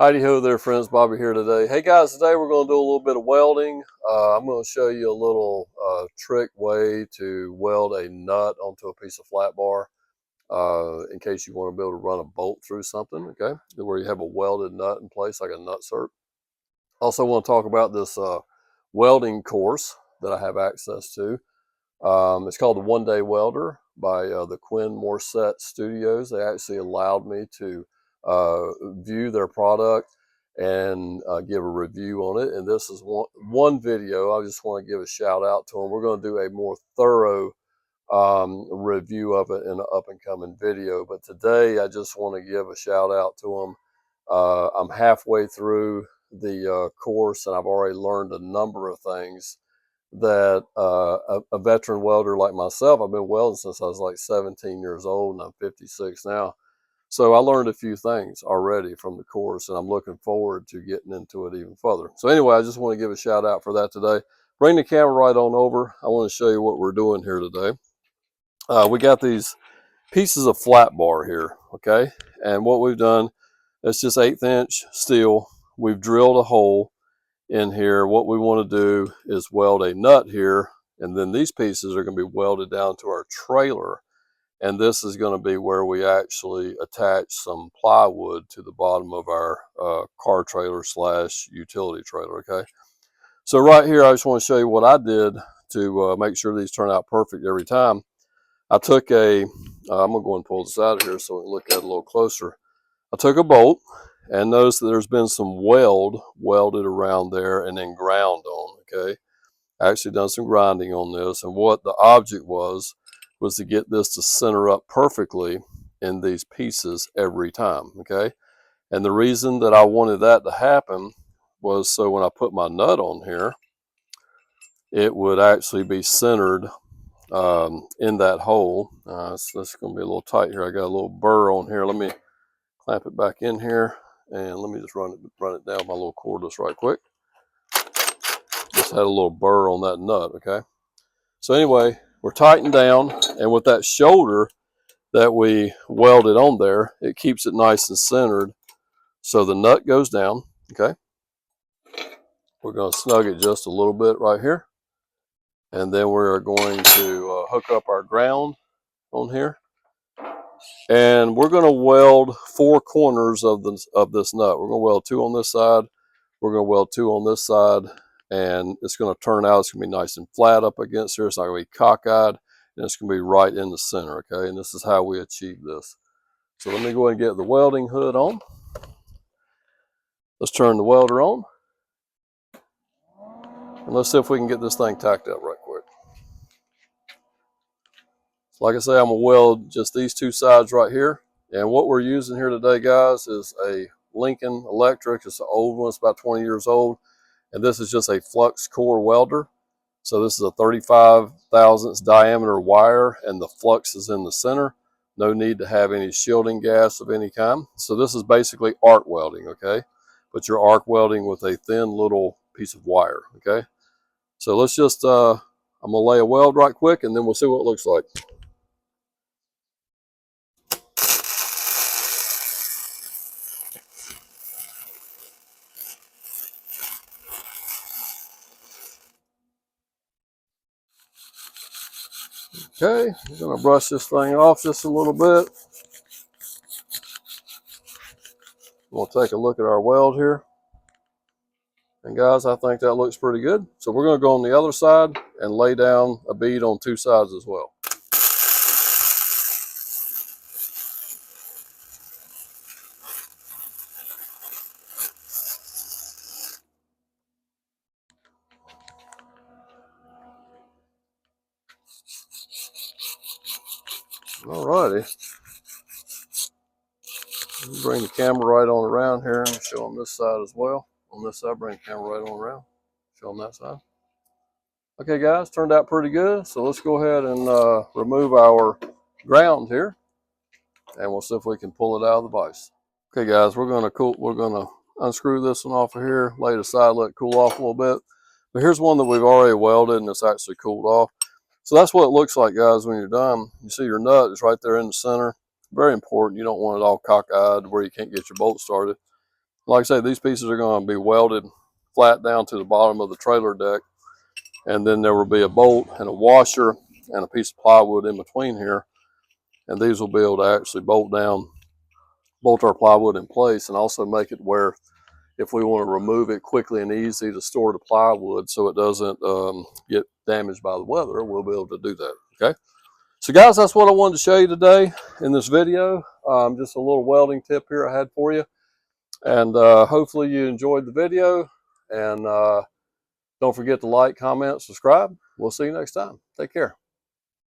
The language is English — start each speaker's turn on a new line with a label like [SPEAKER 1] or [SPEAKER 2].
[SPEAKER 1] Heidi ho there, friends. Bobby here today. Hey guys, today we're going to do a little bit of welding. I'm going to show you a little trick way to weld a nut onto a piece of flat bar in case you want to be able to run a bolt through something, okay, where you have a welded nut in place like a nut Sert. Also want to talk about this welding course that I have access to. It's called the One Day Welder by the Quinn Morset Studios. They actually allowed me to view their product and give a review on it. And this is one video. I just want to give a shout out to them. We're going to do a more thorough review of it in an up and coming video. But today I just want to give a shout out to them. I'm halfway through the course and I've already learned a number of things that a veteran welder like myself, I've been welding since I was like 17 years old and I'm 56 now. So I learned a few things already from the course and I'm looking forward to getting into it even further. So anyway, I just want to give a shout out for that today. Bring the camera right on over. I want to show you what we're doing here today. We got these pieces of flat bar here, okay? And what we've done, it's just 1/8 inch steel. We've drilled a hole in here. What we want to do is weld a nut here, and then these pieces are going to be welded down to our trailer, and this is going to be where we actually attach some plywood to the bottom of our car trailer slash utility trailer. Okay, so right here I just want to show you what I did to make sure these turn out perfect every time. I took a I'm gonna go and pull this out of here so we can look at it a little closer. I took a bolt and notice that there's been some welded around there and then ground on, okay? I actually done some grinding on this, and what the object was to get this to center up perfectly in these pieces every time, okay? And the reason that I wanted that to happen was so when I put my nut on here, it would actually be centered in that hole. This is going to be a little tight here. I got a little burr on here. Let me clamp it back in here, and let me just run it down my little cordless right quick. Just had a little burr on that nut, okay? So anyway, we're tightened down, and with that shoulder that we welded on there, it keeps it nice and centered. So the nut goes down, okay? We're going to snug it just a little bit right here, and then we're going to hook up our ground on here. And we're going to weld 4 corners of this nut. We're going to weld 2 on this side. We're going to weld 2 on this side. And it's going to turn out, it's going to be nice and flat up against here. It's not going to be cockeyed. And it's going to be right in the center, okay? And this is how we achieve this. So let me go ahead and get the welding hood on. Let's turn the welder on. And let's see if we can get this thing tacked up right quick. Like I say, I'm going to weld just these 2 sides right here. And what we're using here today, guys, is a Lincoln Electric. It's an old one. It's about 20 years old. And this is just a flux core welder. So this is a 35 thousandths diameter wire, and the flux is in the center. No need to have any shielding gas of any kind. So this is basically arc welding, okay? But you're arc welding with a thin little piece of wire, okay? So let's just, I'm going to lay a weld right quick, and then we'll see what it looks like. Okay, I'm going to brush this thing off just a little bit. We'll take a look at our weld here. And guys, I think that looks pretty good. So we're going to go on the other side and lay down a bead on 2 sides as well. Alrighty. Bring the camera right on around here and show them this side as well. On this side, bring the camera right on around. Show them that side. Okay, guys, turned out pretty good. So let's go ahead and remove our ground here, and we'll see if we can pull it out of the vise. Okay, guys, we're gonna unscrew this one off of here, lay it aside, let it cool off a little bit. But here's one that we've already welded, and it's actually cooled off. So that's what it looks like, guys, when you're done. You see your nut is right there in the center. Very important. You don't want it all cockeyed where you can't get your bolt started. Like I say, these pieces are going to be welded flat down to the bottom of the trailer deck, and then there will be a bolt and a washer and a piece of plywood in between here, and these will be able to actually bolt our plywood in place, and also make it where if we want to remove it quickly and easy to store the plywood so it doesn't get damaged by the weather, we'll be able to do that. Okay, so guys, that's what I wanted to show you today in this video. Just a little welding tip here I had for you, and hopefully you enjoyed the video. And don't forget to like, comment, subscribe. We'll see you next time. Take care.